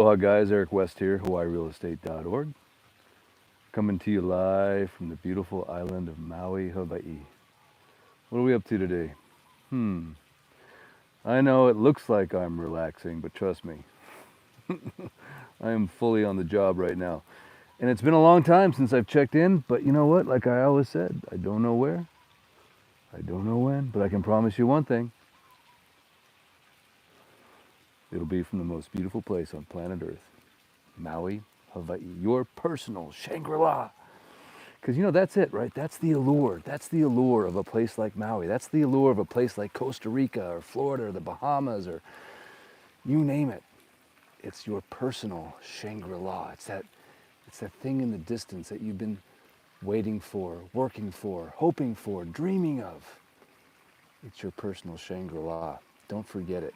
Aloha guys, Eric West here, hawaiirealestate.org, coming to you live from the beautiful island of Maui, Hawaii. What are we up to today? I know it looks like I'm relaxing, but trust me, I am fully on the job right now. And it's been a long time since I've checked in, but you know what? Like I always said, I don't know where, I don't know when, but I can promise you one thing. It'll be from the most beautiful place on planet Earth, Maui, Hawaii, your personal Shangri-La. Because you know, that's it, right? That's the allure. That's the allure of a place like Maui. That's the allure of a place like Costa Rica or Florida or the Bahamas or you name it. It's your personal Shangri-La. It's that thing in the distance that you've been waiting for, working for, hoping for, dreaming of. It's your personal Shangri-La. Don't forget it.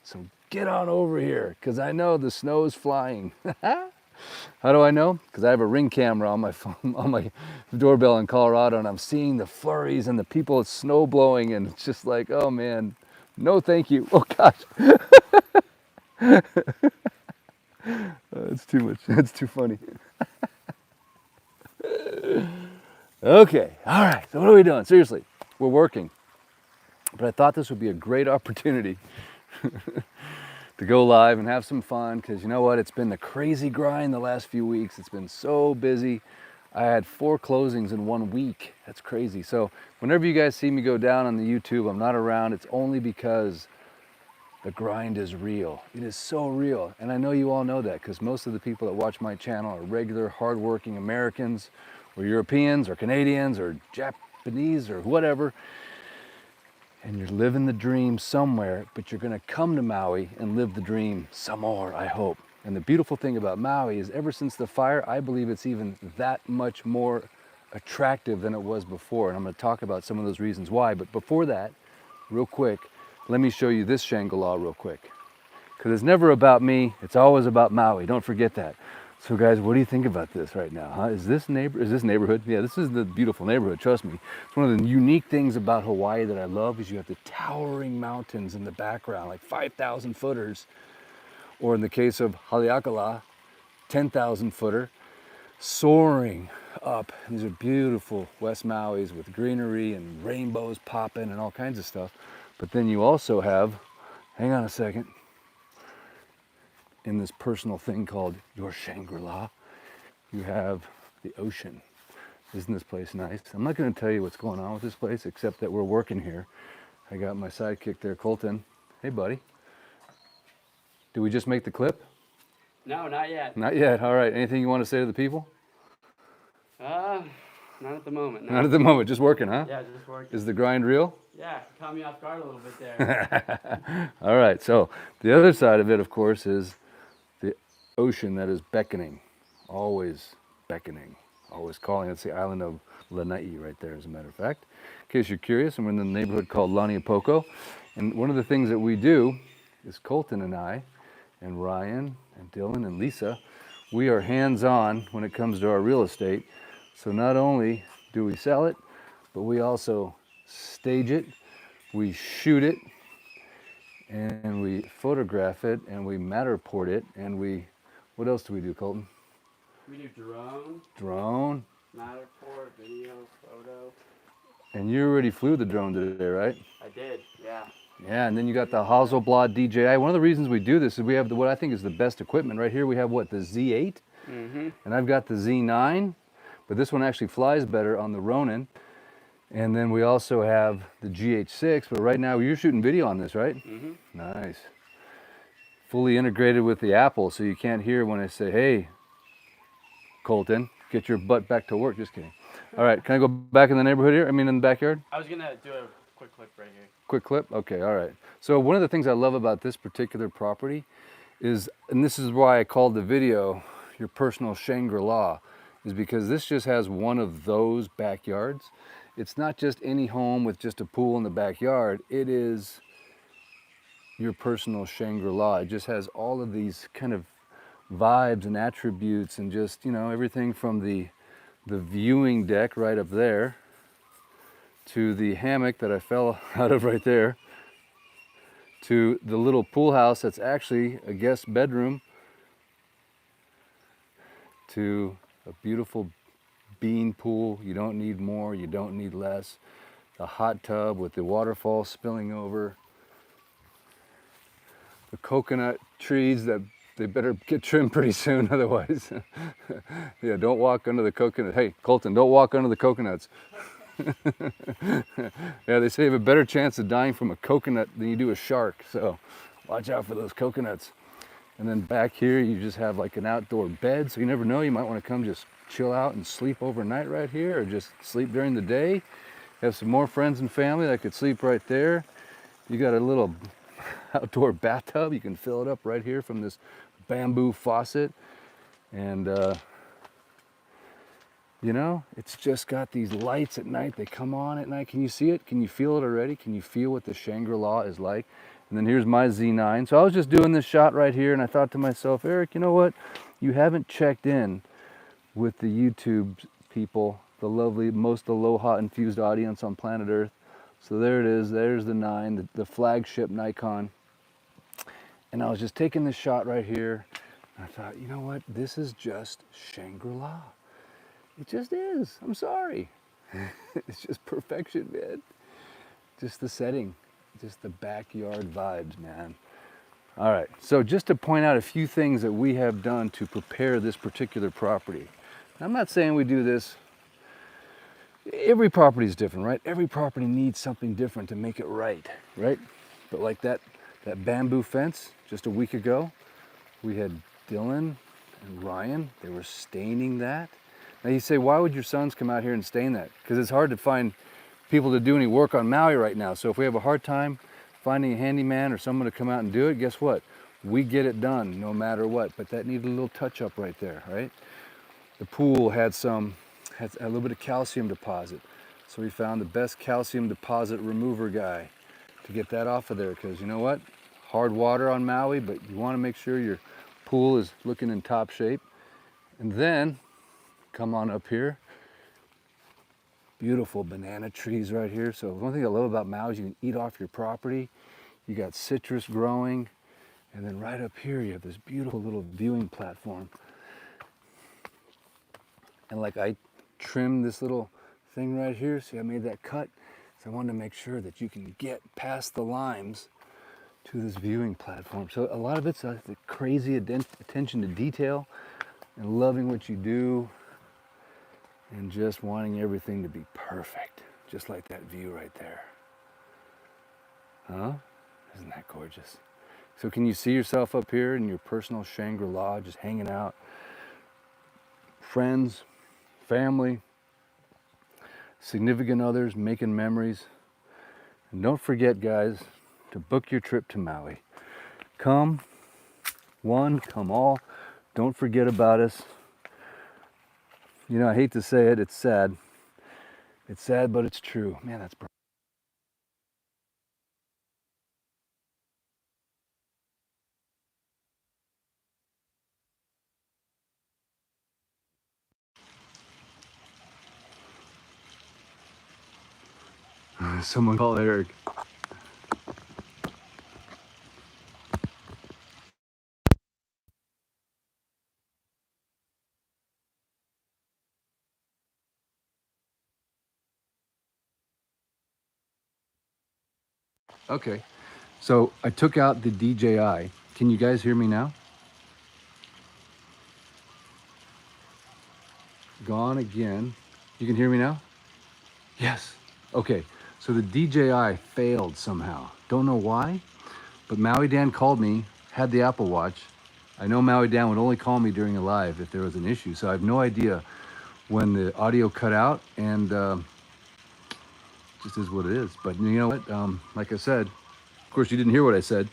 So get on over here, because I know the snow is flying. How do I know? Because I have a Ring camera on my phone, on my doorbell in Colorado, and I'm seeing the flurries and the people, it's snow blowing, and it's just like, oh man, no thank you. Oh gosh. It's too much. It's too funny. Okay, all right, so what are we doing? Seriously, we're working. But I thought this would be a great opportunity to go live and have some fun, because you know what, it's been the crazy grind the last few weeks. It's been so busy. I had 4 closings in 1 week. That's crazy. So whenever you guys see me go down on the YouTube, I'm not around. It's only because the grind is real. It is so real. And I know you all know that, because most of the people that watch my channel are regular, hardworking Americans or Europeans or Canadians or Japanese or whatever. And you're living the dream somewhere, but you're gonna come to Maui and live the dream some more, I hope. And the beautiful thing about Maui is ever since the fire, I believe it's even that much more attractive than it was before. And I'm gonna talk about some of those reasons why. But before that, real quick, let me show you this Shangri-La real quick. Because it's never about me, it's always about Maui, don't forget that. So guys, what do you think about this right now, huh? Is this neighborhood? Yeah, this is the beautiful neighborhood, trust me. It's one of the unique things about Hawaii that I love is you have the towering mountains in the background, like 5,000 footers, or in the case of Haleakala, 10,000 footer, soaring up. These are beautiful West Mauis with greenery and rainbows popping and all kinds of stuff. But then you also have, hang on a second, in this personal thing called your Shangri-La, you have the ocean. Isn't this place nice? I'm not going to tell you what's going on with this place, except that we're working here. I got my sidekick there, Colton. Hey, buddy. Did we just make the clip? No, not yet. Not yet. All right. Anything you want to say to the people? Not at the moment. No. Not at the moment. Just working, huh? Yeah, just working. Is the grind real? Yeah, caught me off guard a little bit there. All right. So the other side of it, of course, is the ocean that is beckoning, always beckoning, always calling. That's the island of Lanai right there, as a matter of fact. In case you're curious, and we're in the neighborhood called Laniapoko. And one of the things that we do is Colton and I, and Ryan, and Dylan, and Lisa, we are hands-on when it comes to our real estate. So not only do we sell it, but we also stage it, we shoot it, and we photograph it, and we Matterport it, and we, what else do we do, Colton? We do drone, Drone. Matterport, video, photo. And you already flew the drone today, right? I did, yeah. Yeah, and then you got the Hasselblad DJI. One of the reasons we do this is we have what I think is the best equipment. Right here we have what, the Z8? And I've got the Z9, but this one actually flies better on the Ronin. And then we also have the GH6, but right now you're shooting video on this, right? Nice. Fully integrated with the Apple, so you can't hear when I say, hey, Colton, get your butt back to work. Just kidding. All right, can I go back in the neighborhood here? I mean, in the backyard? I was going to do a quick clip right here. Quick clip? Okay, all right. So one of the things I love about this particular property is, and this is why I called the video your personal Shangri-La, is because this just has one of those backyards. It's not just any home with just a pool in the backyard. It is your personal Shangri-La. It just has all of these kind of vibes and attributes, and just, you know, everything from the viewing deck right up there to the hammock that I fell out of right there, to the little pool house that's actually a guest bedroom to a beautiful bean pool. You don't need more, you don't need less. The hot tub with the waterfall spilling over. The coconut trees that they better get trimmed pretty soon, otherwise. Yeah, don't walk under the coconut. Hey, Colton, don't walk under the coconuts. Yeah, they say you have a better chance of dying from a coconut than you do a shark, so watch out for those coconuts. And then back here, you just have like an outdoor bed, so you never know, you might want to come just chill out and sleep overnight right here, or just sleep during the day. Have some more friends and family that could sleep right there. You got a little outdoor bathtub, you can fill it up right here from this bamboo faucet. And you know, it's just got these lights at night. They come on at night. Can you see it? Can you feel it already? Can you feel what the Shangri-La is like? And then here's my Z9. So I was just doing this shot right here, and I thought to myself, Eric, you know what? You haven't checked in with the YouTube people, the lovely, most aloha infused audience on planet Earth. So there it is. There's the 9, the flagship Nikon. And I was just taking this shot right here. And I thought, you know what? This is just Shangri-La. It just is. I'm sorry. It's just perfection, man. Just the setting, just the backyard vibes, man. All right, so just to point out a few things that we have done to prepare this particular property. I'm not saying we do this. Every property is different, right? Every property needs something different to make it right? But like that bamboo fence just a week ago, we had Dylan and Ryan. They were staining that. Now you say, why would your sons come out here and stain that? Because it's hard to find people to do any work on Maui right now. So if we have a hard time finding a handyman or someone to come out and do it, guess what? We get it done no matter what. But that needed a little touch up right there, right? The pool had a little bit of calcium deposit. So we found the best calcium deposit remover guy to get that off of there. Because you know what? Hard water on Maui, but you want to make sure your pool is looking in top shape. And then come on up here. Beautiful banana trees right here. So one thing I love about Maui is you can eat off your property. You got citrus growing. And then right up here you have this beautiful little viewing platform. And like I trimmed this little thing right here. See, I made that cut. So I wanted to make sure that you can get past the limes to this viewing platform. So a lot of it's the crazy attention to detail and loving what you do. And just wanting everything to be perfect, just like that view right there. Huh? Isn't that gorgeous? So can you see yourself up here in your personal Shangri-La, just hanging out? Friends, family, significant others, making memories. And don't forget, guys, to book your trip to Maui. Come one, come all. Don't forget about us. You know, I hate to say it, it's sad. It's sad, but it's true. Man, that's someone call Eric. Okay, so I took out the DJI. Can you guys hear me now? Gone again. You can hear me now? Yes. Okay, so the DJI failed somehow. Don't know why, but Maui Dan called me, had the Apple Watch. I know Maui Dan would only call me during a live if there was an issue, so I have no idea when the audio cut out, and just is what it is. But you know what? Like I said, of course you didn't hear what I said,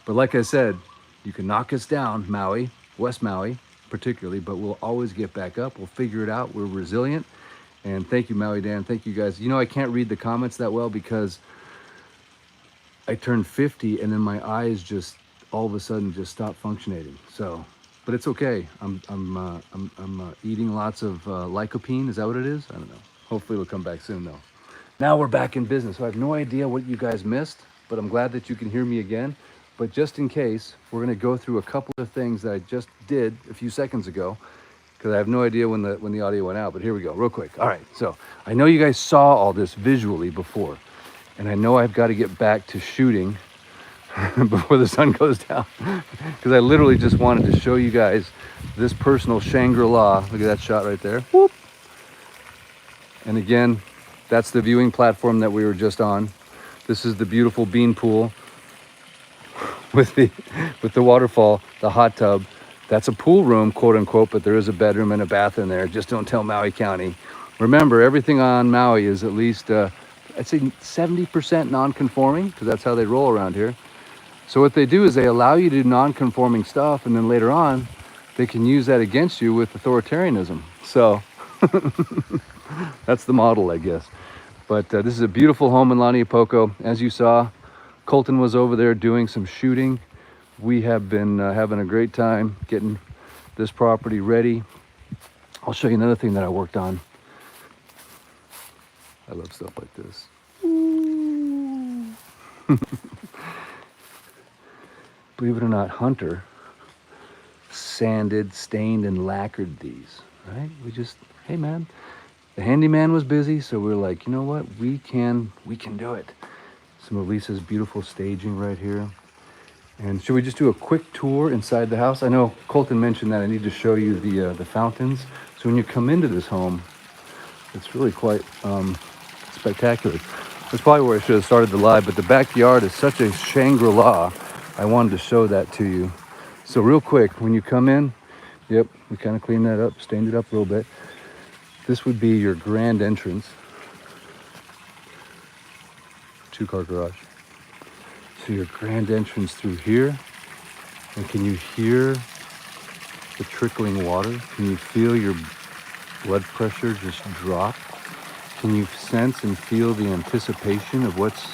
but like I said, you can knock us down, Maui, West Maui particularly, but we'll always get back up. We'll figure it out. We're resilient. And thank you, Maui Dan. Thank you guys. You know, I can't read the comments that well because I turned 50 and then my eyes just all of a sudden just stopped functioning. So, but it's okay. I'm eating lots of lycopene. Is that what it is? I don't know. Hopefully it'll come back soon though. Now we're back in business. So I have no idea what you guys missed, but I'm glad that you can hear me again. But just in case, we're going to go through a couple of things that I just did a few seconds ago, because I have no idea when the audio went out, but here we go, real quick. All right, so I know you guys saw all this visually before, and I know I've got to get back to shooting before the sun goes down, because I literally just wanted to show you guys this personal Shangri-La. Look at that shot right there. Whoop. And again, that's the viewing platform that we were just on. This is the beautiful bean pool with the waterfall, the hot tub. That's a pool room, quote unquote, but there is a bedroom and a bath in there. Just don't tell Maui County. Remember, everything on Maui is at least, I'd say 70% non-conforming, because that's how they roll around here. So what they do is they allow you to do non-conforming stuff, and then later on, they can use that against you with authoritarianism. So that's the model, I guess. But this is a beautiful home in Laniapoko. As you saw, Colton was over there doing some shooting. We have been having a great time getting this property ready. I'll show you another thing that I worked on. I love stuff like this. Believe it or not, Hunter sanded, stained, and lacquered these, right? We just, hey man, the handyman was busy, so we were like, you know what, we can do it. Some of Lisa's beautiful staging right here. And should we just do a quick tour inside the house? I know Colton mentioned that I need to show you the fountains. So when you come into this home, it's really quite spectacular. That's probably where I should have started the live, but the backyard is such a Shangri-La. I wanted to show that to you. So real quick, when you come in, yep, we kind of cleaned that up, stained it up a little bit. This would be your grand entrance. 2-car garage. So your grand entrance through here. And can you hear the trickling water? Can you feel your blood pressure just drop? Can you sense and feel the anticipation of what's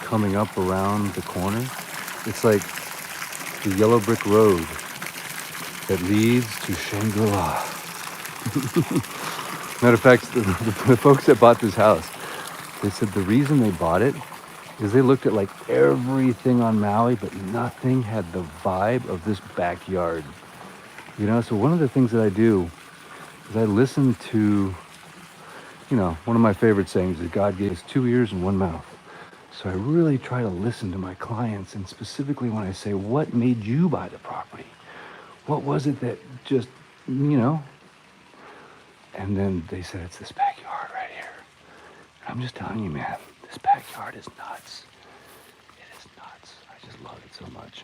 coming up around the corner? It's like the yellow brick road that leads to Shangri-La. Matter of fact, the folks that bought this house, they said the reason they bought it is they looked at like everything on Maui, but nothing had the vibe of this backyard. You know, so one of the things that I do is I listen to, you know, one of my favorite sayings is God gave us 2 ears and 1 mouth. So I really try to listen to my clients, and specifically when I say, what made you buy the property? What was it that just, you know? And then they said, it's this backyard right here. And I'm just telling you, man, this backyard is nuts. It is nuts. I just love it so much.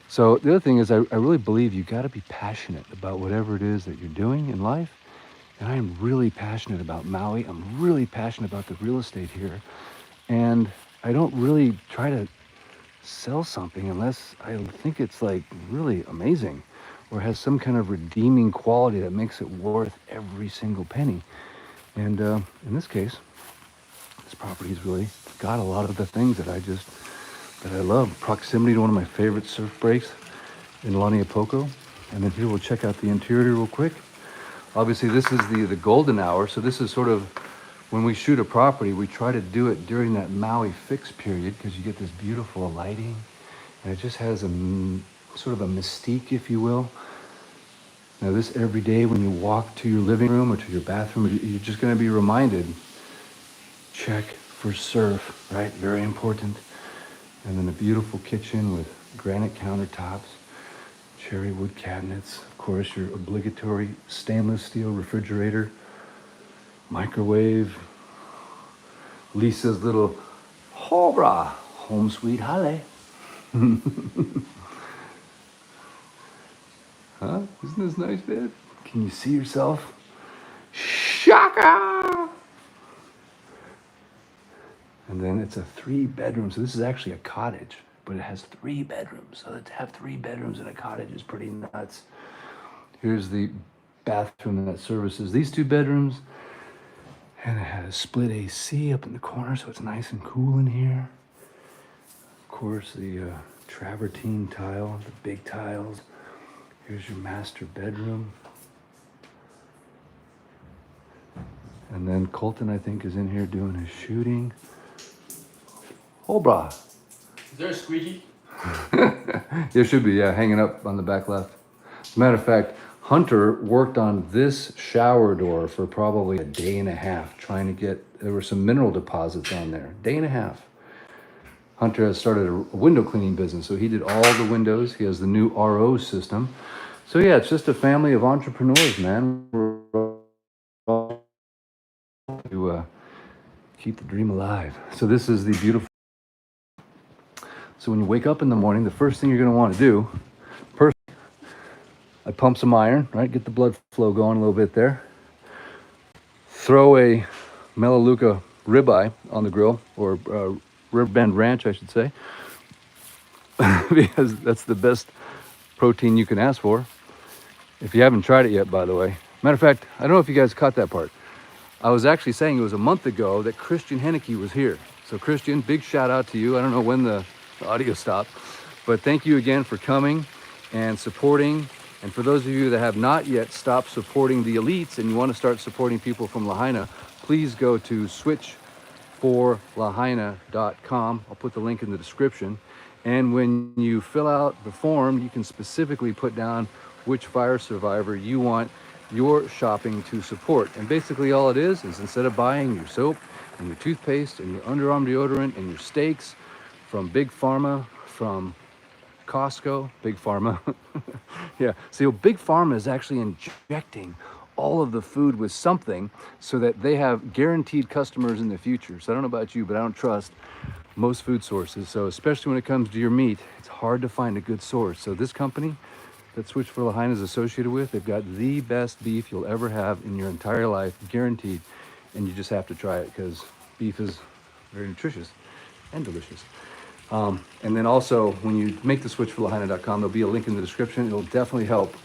So the other thing is I really believe you got to be passionate about whatever it is that you're doing in life. And I am really passionate about Maui. I'm really passionate about the real estate here. And I don't really try to sell something unless I think it's like really amazing or has some kind of redeeming quality that makes it worth every single penny. And in this case, this property's really got a lot of the things that I love. Proximity to one of my favorite surf breaks in Laniapoko. And then here we'll check out the interior real quick. Obviously this is the golden hour. So this is sort of, when we shoot a property, we try to do it during that Maui fix period because you get this beautiful lighting and it just has a sort of a mystique, if you will. Now this every day when you walk to your living room or to your bathroom, you're just going to be reminded, check for surf, right? Very important. And then a beautiful kitchen with granite countertops, cherry wood cabinets, of course your obligatory stainless steel refrigerator, microwave, Lisa's little hobra, home sweet hale. Huh? Isn't this nice, babe? Can you see yourself? Shaka! And then it's a 3-bedroom. So this is actually a cottage, but it has 3 bedrooms. So to have 3 bedrooms in a cottage is pretty nuts. Here's the bathroom that services these 2 bedrooms. And it has split AC up in the corner, so it's nice and cool in here. Of course, the travertine tile, the big tiles. Here's your master bedroom. And then Colton, I think, is in here doing his shooting. Oh, brah. Is there a squeegee? There should be, yeah, hanging up on the back left. As a matter of fact, Hunter worked on this shower door for probably a day and a half, trying to get, there were some mineral deposits on there. Day and a half. Hunter has started a window cleaning business, so he did all the windows. He has the new RO system. So yeah, it's just a family of entrepreneurs, man. We're all to keep the dream alive. So this is the beautiful. So when you wake up in the morning, the first thing you're going to want to do, I pump some iron, right? Get the blood flow going a little bit there. Throw a Melaleuca ribeye on the grill, or River Bend Ranch, I should say, because that's the best protein you can ask for. If you haven't tried it yet, by the way. Matter of fact, I don't know if you guys caught that part. I was actually saying it was a month ago that Christian Henneke was here. So Christian, big shout out to you. I don't know when the audio stopped, but thank you again for coming and supporting. And for those of you that have not yet stopped supporting the elites and you want to start supporting people from Lahaina, please go to switchforlahaina.com. I'll put the link in the description. And when you fill out the form, you can specifically put down which fire survivor you want your shopping to support. And basically all it is instead of buying your soap and your toothpaste and your underarm deodorant and your steaks from Big Pharma, from Costco, Big Pharma. Yeah, so Big Pharma is actually injecting all of the food with something so that they have guaranteed customers in the future. So I don't know about you, but I don't trust most food sources. So especially when it comes to your meat, it's hard to find a good source. So this company that Switch for Lahaina is associated with, they've got the best beef you'll ever have in your entire life, guaranteed. And you just have to try it because beef is very nutritious and delicious. And then also, when you make the switch for Lahaina.com, there'll be a link in the description. It'll definitely help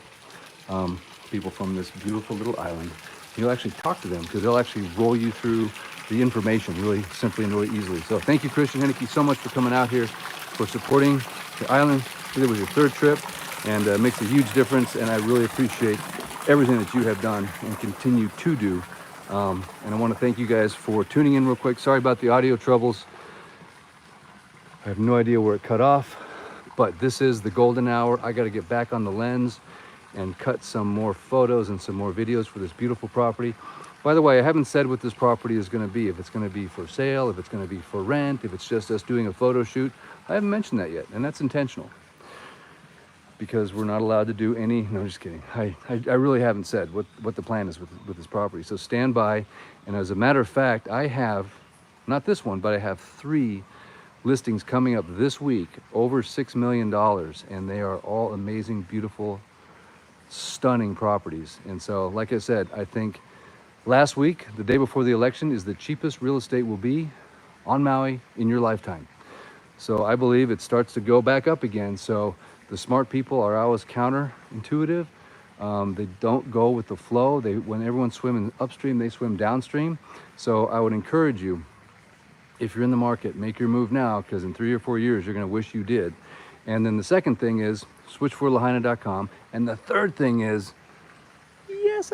people from this beautiful little island. You'll actually talk to them because they'll actually roll you through the information really simply and really easily. So thank you, Christian Henneke, so much for coming out here, for supporting the island. It was your third trip, and it makes a huge difference. And I really appreciate everything that you have done and continue to do. And I want to thank you guys for tuning in real quick. Sorry about the audio troubles. I have no idea where it cut off, but this is the golden hour. I got to get back on the lens and cut some more photos and some more videos for this beautiful property. By the way, I haven't said what this property is going to be, if it's going to be for sale, if it's going to be for rent, if it's just us doing a photo shoot. I haven't mentioned that yet, and that's intentional because we're not allowed to do any, no, just kidding. I really haven't said what the plan is with this property. So stand by. And as a matter of fact, I have, not this one, but I have 3 listings coming up this week, over $6 million, and they are all amazing, beautiful, stunning properties. And so, like I said, I think last week, the day before the election, is the cheapest real estate will be on Maui in your lifetime. So I believe it starts to go back up again. So the smart people are always counterintuitive. They don't go with the flow. When everyone's swimming upstream, they swim downstream. So I would encourage you, if you're in the market, make your move now, because in 3 or 4 years, you're going to wish you did. And then the second thing is switchforlahaina.com. And the third thing is, yes,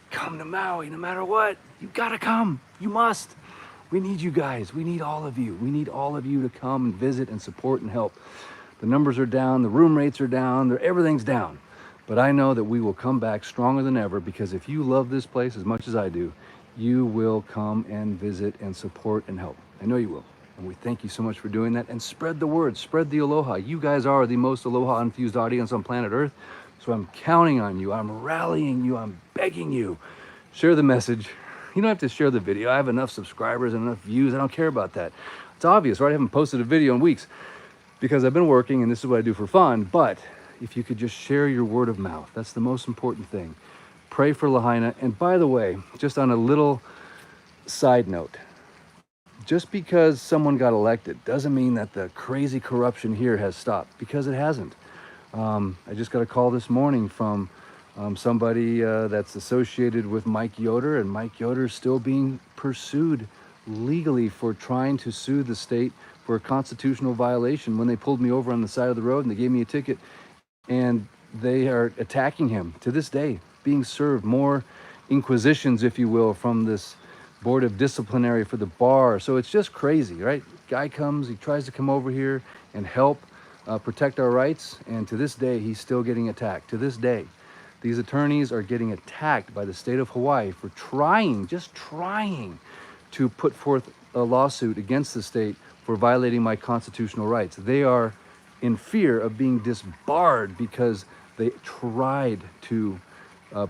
come to Maui no matter what. You got to come. You must. We need you guys. We need all of you. We need all of you to come and visit and support and help. The numbers are down. The room rates are down. Everything's down. But I know that we will come back stronger than ever, because if you love this place as much as I do, you will come and visit and support and help. I know you will. And we thank you so much for doing that. And spread the word, spread the aloha. You guys are the most aloha infused audience on planet Earth. So I'm counting on you. I'm rallying you. I'm begging you. Share the message. You don't have to share the video. I have enough subscribers and enough views. I don't care about that. It's obvious, right? I haven't posted a video in weeks because I've been working and this is what I do for fun. But if you could just share your word of mouth, that's the most important thing. Pray for Lahaina. And by the way, just on a little side note, just because someone got elected doesn't mean that the crazy corruption here has stopped, because it hasn't. I just got a call this morning from somebody that's associated with Mike Yoder, and Mike Yoder is still being pursued legally for trying to sue the state for a constitutional violation when they pulled me over on the side of the road and they gave me a ticket, and they are attacking him to this day, being served more inquisitions, if you will, from this board of disciplinary for the bar. So it's just crazy, right? Guy comes, he tries to come over here and help protect our rights, and to this day he's still getting attacked, to this day. These attorneys are getting attacked by the state of Hawaii for just trying to put forth a lawsuit against the state for violating my constitutional rights. They are in fear of being disbarred because they tried to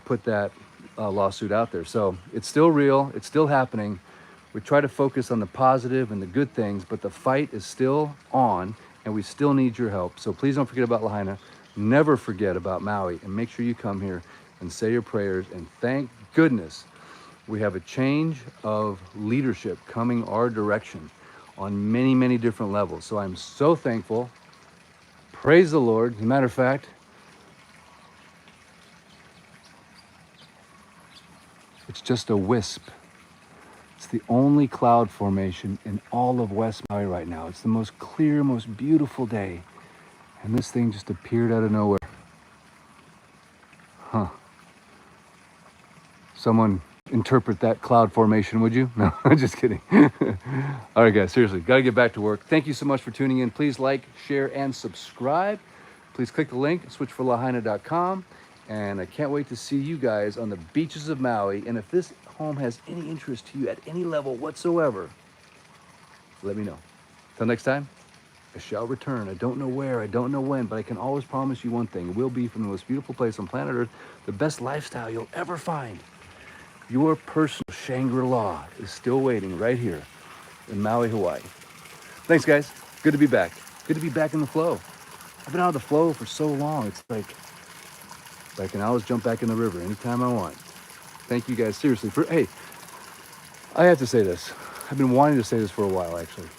put that lawsuit out there. So it's still real, it's still happening. We try to focus on the positive and the good things, but the fight is still on and we still need your help. So please don't forget about Lahaina. Never forget about Maui, and make sure you come here and say your prayers. And thank goodness we have a change of leadership coming our direction on many, many different levels. So I'm so thankful. Praise the Lord. As a matter of fact, it's just a wisp. It's the only cloud formation in all of West Maui right now. It's the most clear, most beautiful day. And this thing just appeared out of nowhere. Huh. Someone interpret that cloud formation, would you? No, I'm just kidding. All right, guys, seriously, got to get back to work. Thank you so much for tuning in. Please like, share, and subscribe. Please click the link, switchforlahaina.com. And I can't wait to see you guys on the beaches of Maui. And if this home has any interest to you at any level whatsoever, let me know. Till next time, I shall return. I don't know where, I don't know when, but I can always promise you one thing. It will be from the most beautiful place on planet Earth, the best lifestyle you'll ever find. Your personal Shangri-La is still waiting right here in Maui, Hawaii. Thanks, guys. Good to be back. Good to be back in the flow. I've been out of the flow for so long. It's like I can always jump back in the river anytime I want. Thank you guys, seriously. Hey, I have to say this. I've been wanting to say this for a while, actually.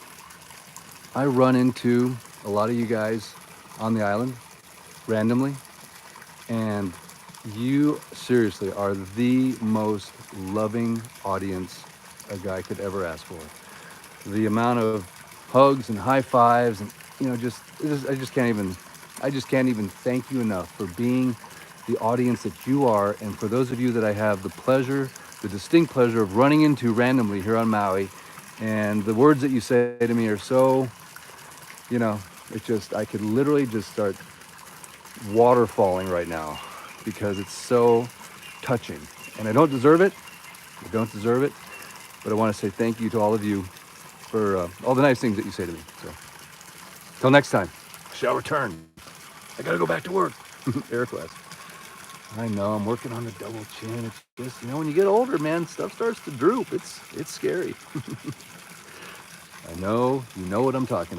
I run into a lot of you guys on the island randomly, and you seriously are the most loving audience a guy could ever ask for. The amount of hugs and high fives and I just can't even thank you enough for being the audience that you are. And for those of you that I have the distinct pleasure of running into randomly here on Maui, and the words that you say to me are so, I could literally just start waterfalling right now because it's so touching. And I don't deserve it. But I want to say thank you to all of you for all the nice things that you say to me. So, till next time, I shall return. I gotta go back to work. Eric West. I know, I'm working on the double chin. It's just, when you get older, man, stuff starts to droop. It's scary. I know, you know what I'm talking about.